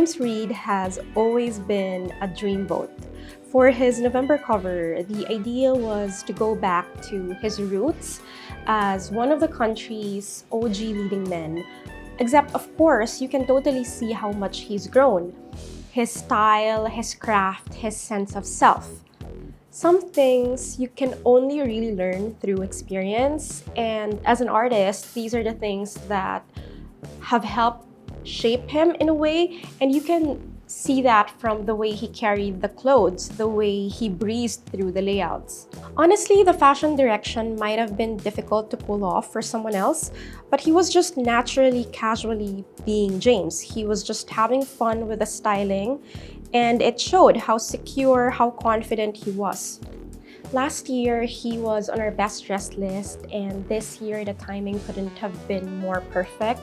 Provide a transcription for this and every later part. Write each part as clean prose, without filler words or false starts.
James Reid has always been a dreamboat. For his November cover, the idea was to go back to his roots as one of the country's OG leading men. Except, of course, you can totally see how much he's grown. His style, his craft, his sense of self. Some things you can only really learn through experience, and as an artist, these are the things that have helped shape him in a way, and you can see that from the way he carried the clothes, the way he breezed through the layouts. Honestly, the fashion direction might have been difficult to pull off for someone else, but he was just naturally, casually being James. He was just having fun with the styling, and it showed how secure, how confident he was. Last year, he was on our best dressed list, and this year, the timing couldn't have been more perfect.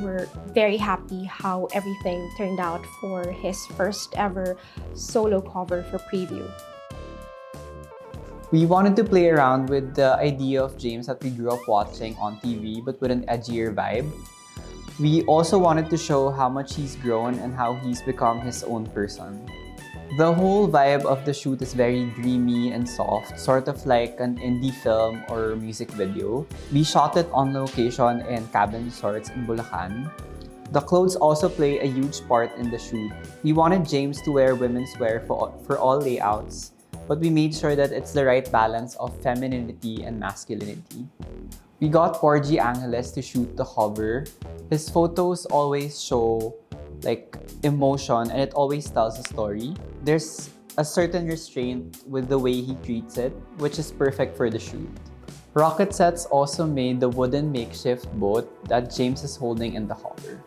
We're very happy how everything turned out for his first ever solo cover for Preview. We wanted to play around with the idea of James that we grew up watching on TV, but with an edgier vibe. We also wanted to show how much he's grown and how he's become his own person. The whole vibe of the shoot is very dreamy and soft, sort of like an indie film or music video. We shot it on location in cabin resorts in Bulacan. The clothes also play a huge part in the shoot. We wanted James to wear women's wear for all layouts, but we made sure that it's the right balance of femininity and masculinity. We got Porgy Angeles to shoot the cover. His photos always show emotion, and it always tells a story. There's a certain restraint with the way he treats it, which is perfect for the shoot. Rocket Sets also made the wooden makeshift boat that James is holding in the cover.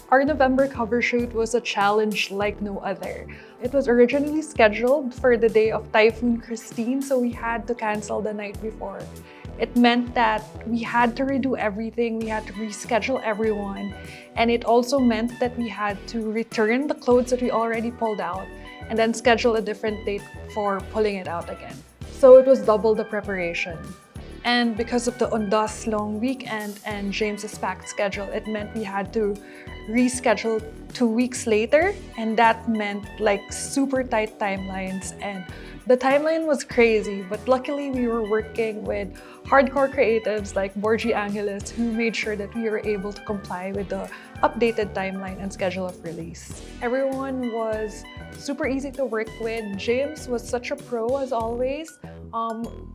Our November cover shoot was a challenge like no other. It was originally scheduled for the day of Typhoon Christine, so we had to cancel the night before. It meant that we had to redo everything, we had to reschedule everyone, and it also meant that we had to return the clothes that we already pulled out and then schedule a different date for pulling it out again. So it was double the preparation. And because of the Undas long weekend and James's packed schedule, it meant we had to reschedule 2 weeks later, and that meant super tight timelines, and the timeline was crazy, but luckily we were working with hardcore creatives like Porgy Angeles who made sure that we were able to comply with the updated timeline and schedule of release. Everyone was super easy to work with. James was such a pro as always.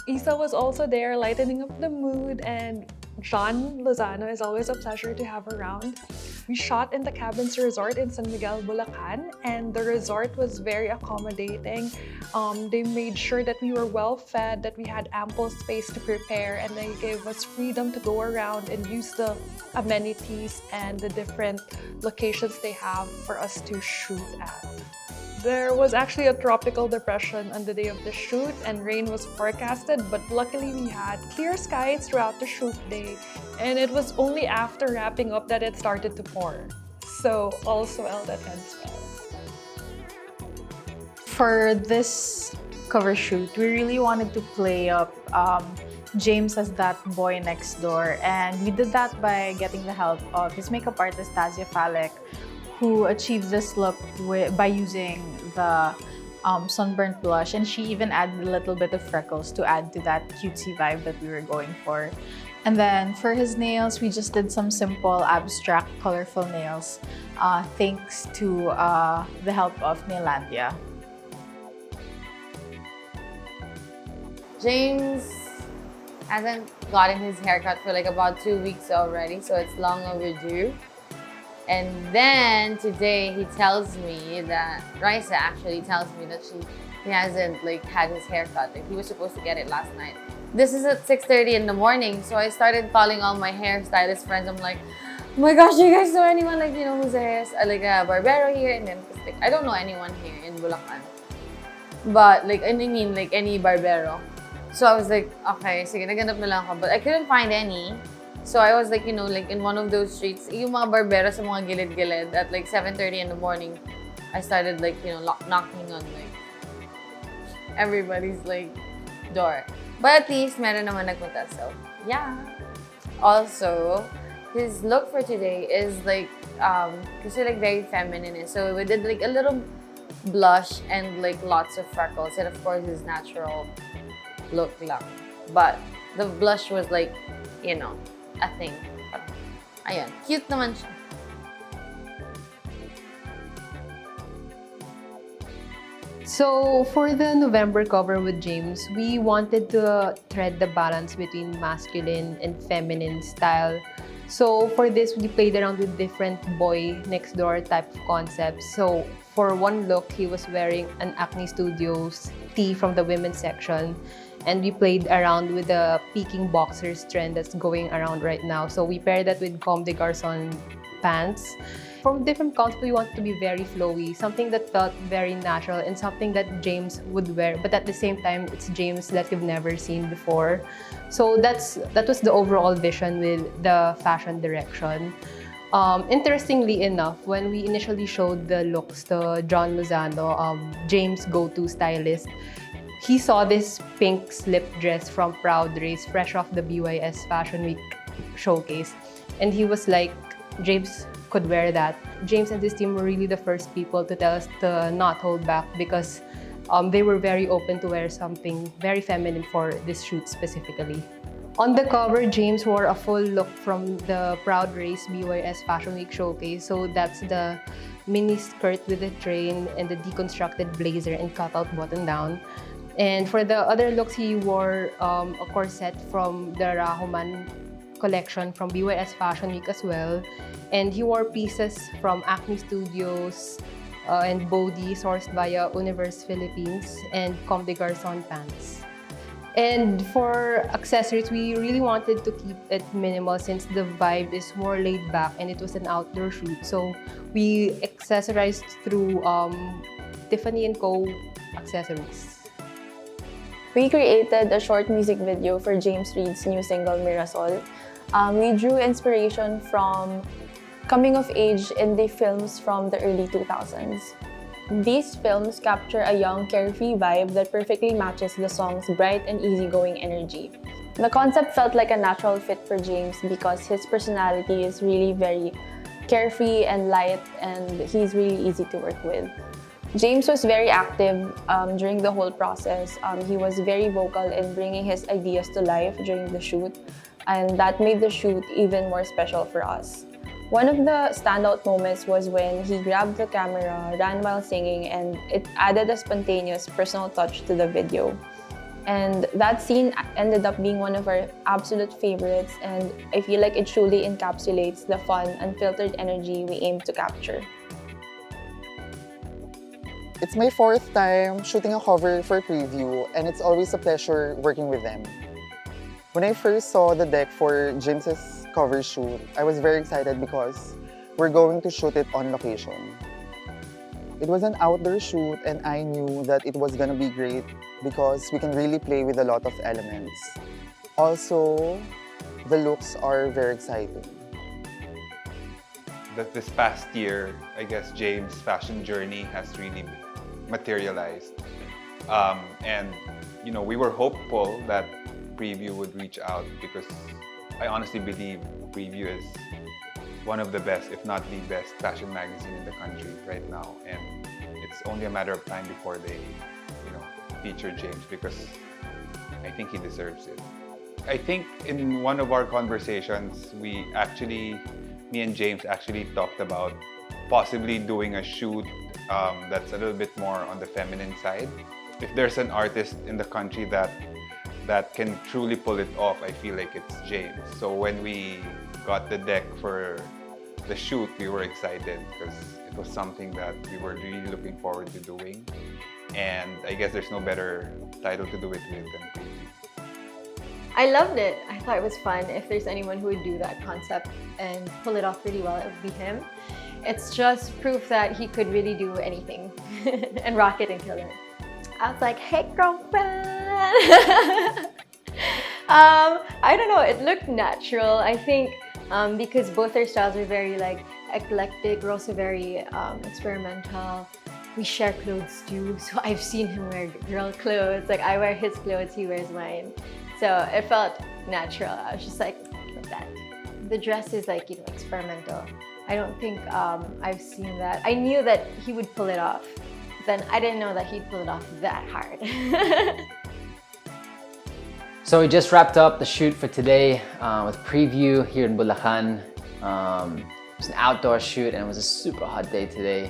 Isa was also there lightening up the mood, and John Lozano is always a pleasure to have around. We shot in the Cabins Resort in San Miguel, Bulacan, and the resort was very accommodating. They made sure that we were well fed, that we had ample space to prepare, and they gave us freedom to go around and use the amenities and the different locations they have for us to shoot at. There was actually a tropical depression on the day of the shoot and rain was forecasted, but luckily we had clear skies throughout the shoot day, and it was only after wrapping up that it started to pour. So also well that ends well. For this cover shoot, we really wanted to play up James as that boy next door, and we did that by getting the help of his makeup artist Tazia Falek, who achieved this look by using the sunburnt blush, and she even added a little bit of freckles to add to that cutesy vibe that we were going for. And then for his nails, we just did some simple, abstract, colorful nails thanks to the help of Nailandia. James hasn't gotten his haircut for about 2 weeks already, so it's long overdue. And then today he tells me that, Raisa actually tells me that he hasn't had his haircut. He was supposed to get it last night. This is at 6:30 in the morning, so I started calling all my hairstylist friends. I'm like, oh my gosh, do you guys know anyone who's a barbero here? And then I don't know anyone here in Bulacan. But any barbero. So I was like, okay, sige, naghanap na lang ako. But I couldn't find any. So I was in one of those streets, yung mga barbero sa mga gilid-gilid at 7:30 in the morning. I started knocking on everybody's door. But at least meron naman nagpunta. So yeah. Also, his look for today is like, kasi like very feminine. So we did like a little blush and like lots of freckles, and of course his natural look lang. But the blush was like, you know, a thing. But, ayun, cute naman siya. So for the November cover with James, we wanted to thread the balance between masculine and feminine style. So for this, we played around with different boy next door type of concepts. So for one look, he was wearing an Acne Studios tee from the women's section. And we played around with the peaking boxers trend that's going around right now. So we paired that with Comme des Garçons pants. From different concepts, we wanted to be very flowy, something that felt very natural and something that James would wear, but at the same time, it's James that you've never seen before. So that was the overall vision with the fashion direction. Interestingly enough, when we initially showed the looks to John Lozano, James' go-to stylist, he saw this pink slip dress from Proud Race, fresh off the BYS Fashion Week showcase, and he was like, James could wear that. James and his team were really the first people to tell us to not hold back because they were very open to wear something very feminine for this shoot specifically. On the cover, James wore a full look from the Proud Race BYS Fashion Week showcase. So that's the mini skirt with the train and the deconstructed blazer and cutout button down. And for the other looks, he wore a corset from the Rahuman collection from BYS Fashion Week as well. And he wore pieces from Acne Studios and Bodhi sourced via Universe Philippines and Comme des Garçons pants. And for accessories, we really wanted to keep it minimal since the vibe is more laid back and it was an outdoor shoot. So we accessorized through Tiffany & Co. accessories. We created a short music video for James Reid's new single, Mirasol. We drew inspiration from coming-of-age indie films from the early 2000s. These films capture a young, carefree vibe that perfectly matches the song's bright and easygoing energy. The concept felt like a natural fit for James because his personality is really very carefree and light, and he's really easy to work with. James was very active during the whole process. He was very vocal in bringing his ideas to life during the shoot, and that made the shoot even more special for us. One of the standout moments was when he grabbed the camera, ran while singing, and it added a spontaneous personal touch to the video. And that scene ended up being one of our absolute favorites, and I feel like it truly encapsulates the fun, unfiltered energy we aim to capture. It's my fourth time shooting a cover for Preview, and it's always a pleasure working with them. When I first saw the deck for James's cover shoot, I was very excited because we're going to shoot it on location. It was an outdoor shoot, and I knew that it was gonna be great because we can really play with a lot of elements. Also, the looks are very exciting. This past year, I guess James' fashion journey has really materialized. And you know, we were hopeful that Preview would reach out because I honestly believe Preview is one of the best, if not the best, fashion magazine in the country right now. And it's only a matter of time before they, you know, feature James because I think he deserves it. I think in one of our conversations, me and James actually talked about possibly doing a shoot that's a little bit more on the feminine side. If there's an artist in the country that can truly pull it off, I feel like it's James. So when we got the deck for the shoot, we were excited because it was something that we were really looking forward to doing. And I guess there's no better title to do it with than Preview. I loved it. I thought it was fun. If there's anyone who would do that concept and pull it off really well, it would be him. It's just proof that he could really do anything and rock it and kill it. I was like, hey girlfriend! I don't know, it looked natural. I think because both our styles are very like eclectic, we're also very experimental. We share clothes too, so I've seen him wear girl clothes. Like I wear his clothes, he wears mine. So it felt natural. I was just like that. the dress is like, experimental. I don't think I've seen that. I knew that he would pull it off. Then I didn't know that he'd pull it off that hard. So we just wrapped up the shoot for today with preview here in Bulacan. It was an outdoor shoot and it was a super hot day today,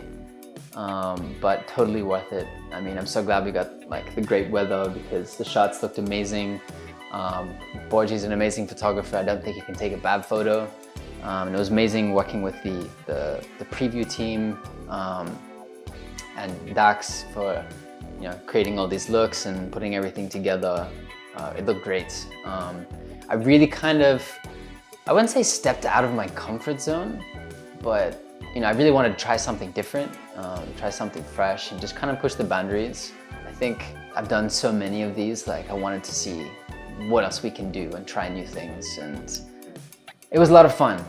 but totally worth it. I mean, I'm so glad we got like the great weather because the shots looked amazing. Borji's an amazing photographer. I don't think he can take a bad photo. And it was amazing working with the preview team and Dax for creating all these looks and putting everything together. It looked great. I really I wouldn't say stepped out of my comfort zone, but I really wanted to try something different, try something fresh, and just kind of push the boundaries. I think I've done so many of these, like I wanted to see what else we can do and try new things, and it was a lot of fun.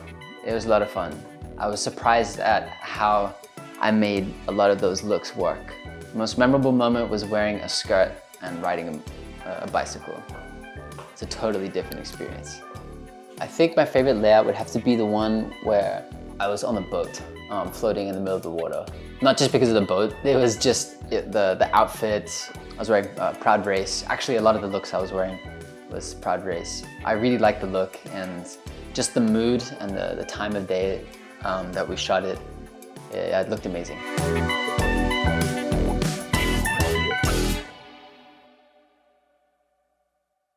It was a lot of fun. I was surprised at how I made a lot of those looks work. The most memorable moment was wearing a skirt and riding a bicycle. It's a totally different experience. I think my favorite layout would have to be the one where I was on a boat, floating in the middle of the water. Not just because of the boat, it was just the outfit. I was wearing Proud Race. Actually, a lot of the looks I was wearing was Proud Race. I really liked the look and just the mood and the time of day that we shot it. It looked amazing.